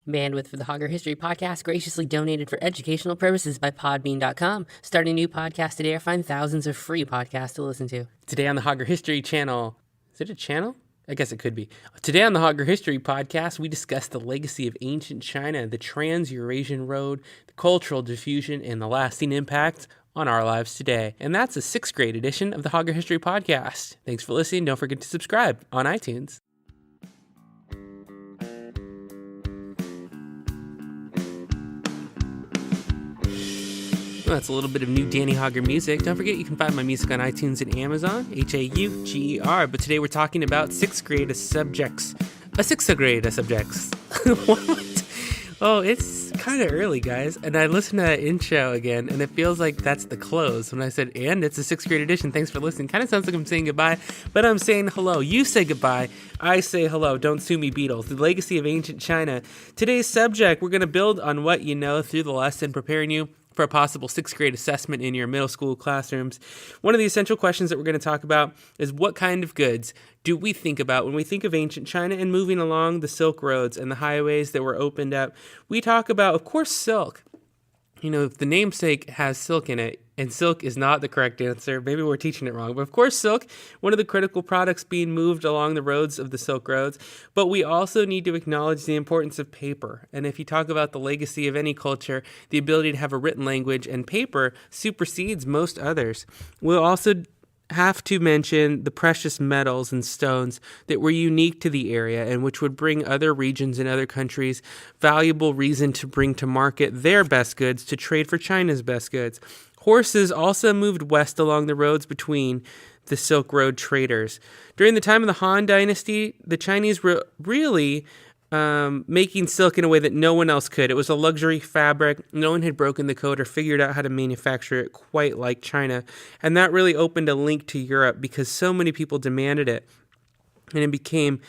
Bandwidth for the Hauger History Podcast graciously donated for educational purposes by Podbean.com. Start a new podcast today or find thousands of free podcasts to listen to. Today on the Hauger History channel, is it a channel? I guess it could be. Today on the Hauger History Podcast, we discuss the legacy of ancient China, the trans-Eurasian road, the cultural diffusion, and the lasting impact on our lives today. And that's a 6th grade edition of the Hauger History Podcast. Thanks for listening. Don't forget to subscribe on iTunes. Well, that's a little bit of new Danny Hauger music. Don't forget you can find my music on iTunes and Amazon, Hauger. But today we're talking about 6th grade subjects. What? Oh, it's kind of early, guys. And I listened to that intro again, and it feels like that's the close. When I said, and it's a 6th grade edition, thanks for listening. Kind of sounds like I'm saying goodbye, but I'm saying hello. You say goodbye. I say hello. Don't sue me, Beatles. The legacy of ancient China. Today's subject, we're going to build on what you know through the lesson, preparing you for a possible 6th grade assessment in your middle school classrooms. One of the essential questions that we're going to talk about is what kind of goods do we think about when we think of ancient China and moving along the Silk Roads and the highways that were opened up? We talk about, of course, silk. You know, the namesake has silk in it, and silk is not the correct answer. Maybe we're teaching it wrong. But of course, silk, one of the critical products being moved along the roads of the Silk Roads. But we also need to acknowledge the importance of paper. And if you talk about the legacy of any culture, the ability to have a written language and paper supersedes most others. We'll also have to mention the precious metals and stones that were unique to the area and which would bring other regions and other countries valuable reason to bring to market their best goods to trade for China's best goods. Horses also moved west along the roads between the Silk Road traders. During the time of the Han Dynasty, the Chinese were really making silk in a way that no one else could. It was a luxury fabric. No one had broken the code or figured out how to manufacture it quite like China. And that really opened a link to Europe because so many people demanded it. And it became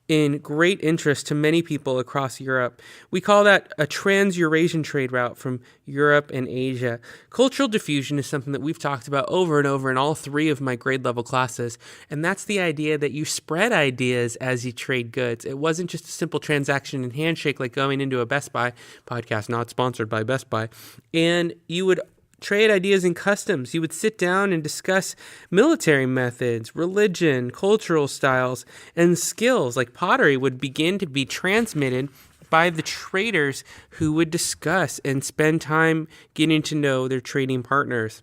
in great interest to many people across Europe. We call that a trans-Eurasian trade route from Europe and Asia. Cultural diffusion is something that we've talked about over and over in all 3 of my grade level classes, and that's the idea that you spread ideas as you trade goods. It wasn't just a simple transaction and handshake like going into a Best Buy podcast, not sponsored by Best Buy, and you would trade ideas and customs. You would sit down and discuss military methods, religion, cultural styles, and skills like pottery would begin to be transmitted by the traders who would discuss and spend time getting to know their trading partners.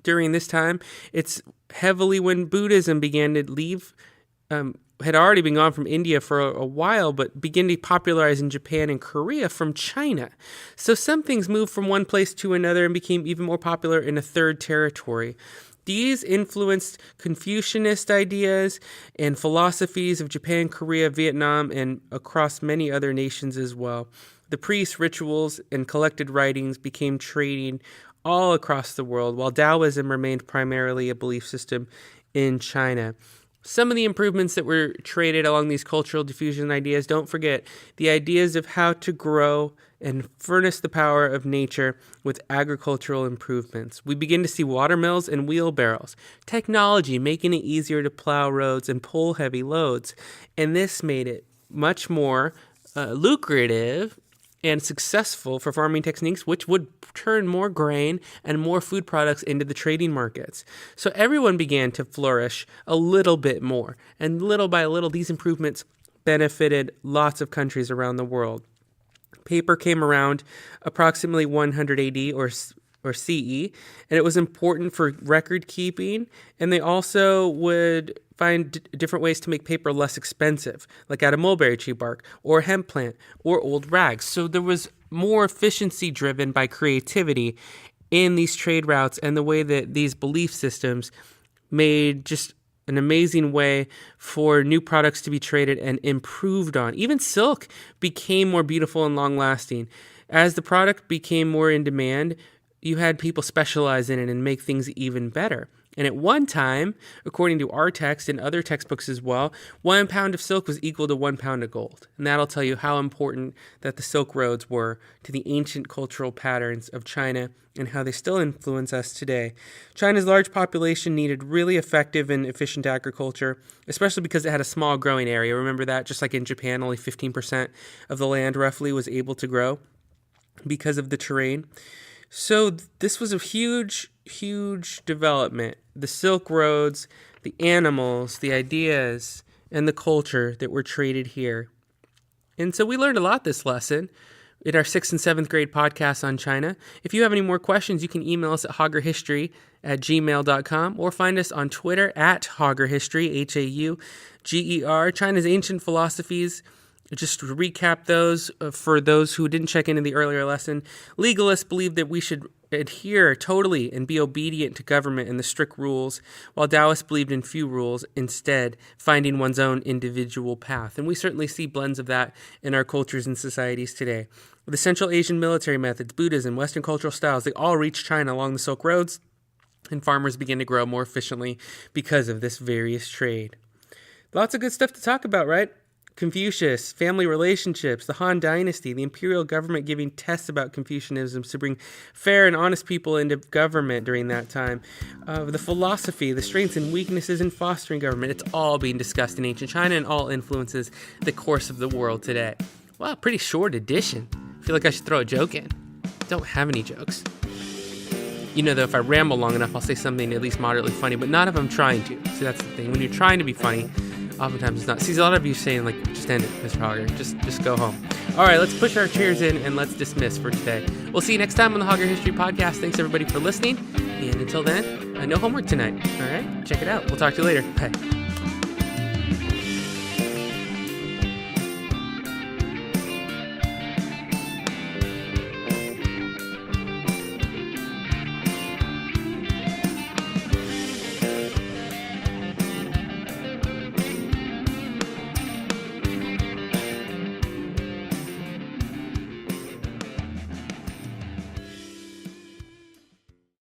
During this time, it's heavily when Buddhism began to leave, had already been gone from India for a while, but began to popularize in Japan and Korea from China. So some things moved from one place to another and became even more popular in a third territory. These influenced Confucianist ideas and philosophies of Japan, Korea, Vietnam, and across many other nations as well. The priests, rituals, and collected writings became trading all across the world, while Taoism remained primarily a belief system in China. Some of the improvements that were traded along these cultural diffusion ideas, don't forget the ideas of how to grow and furnace the power of nature with agricultural improvements. We begin to see watermills and wheelbarrows, technology making it easier to plow roads and pull heavy loads, and this made it much more lucrative and successful for farming techniques, which would turn more grain and more food products into the trading markets. So everyone began to flourish a little bit more. And little by little, these improvements benefited lots of countries around the world. Paper came around approximately 100 AD or CE, and it was important for record keeping, and they also would find different ways to make paper less expensive, like out of mulberry tree bark, or hemp plant, or old rags. So there was more efficiency driven by creativity in these trade routes and the way that these belief systems made just an amazing way for new products to be traded and improved on. Even silk became more beautiful and long-lasting. As the product became more in demand, you had people specialize in it and make things even better. And at one time, according to our text and other textbooks as well, 1 pound of silk was equal to 1 pound of gold. And that'll tell you how important that the Silk Roads were to the ancient cultural patterns of China and how they still influence us today. China's large population needed really effective and efficient agriculture, especially because it had a small growing area. Remember that? Just like in Japan, only 15% of the land roughly was able to grow because of the terrain. So this was a huge, huge development. The Silk Roads, the animals, the ideas, and the culture that were traded here. And so we learned a lot this lesson in our 6th and 7th grade podcast on China. If you have any more questions, you can email us at haugerhistory@gmail.com or find us on Twitter at haugerhistory, Hauger. China's ancient philosophies. Just to recap those, for those who didn't check into the earlier lesson, legalists believe that we should adhere totally and be obedient to government and the strict rules, while Taoists believed in few rules, instead finding one's own individual path. And we certainly see blends of that in our cultures and societies today. The Central Asian military methods, Buddhism, Western cultural styles, they all reached China along the Silk Roads, and farmers began to grow more efficiently because of this various trade. Lots of good stuff to talk about, right? Confucius, family relationships, the Han Dynasty, the imperial government giving tests about Confucianism to bring fair and honest people into government during that time. The philosophy, the strengths and weaknesses in fostering government, it's all being discussed in ancient China and all influences the course of the world today. Wow, pretty short edition. I feel like I should throw a joke in. Don't have any jokes. You know, though, if I ramble long enough, I'll say something at least moderately funny, but not if I'm trying to. See, that's the thing. When you're trying to be funny, oftentimes it's not. See, a lot of you saying, like, just end it, Mr. Hauger. Just go home. All right, let's push our chairs in and let's dismiss for today. We'll see you next time on the Hauger History Podcast. Thanks, everybody, for listening. And until then, no homework tonight. All right? Check it out. We'll talk to you later. Bye.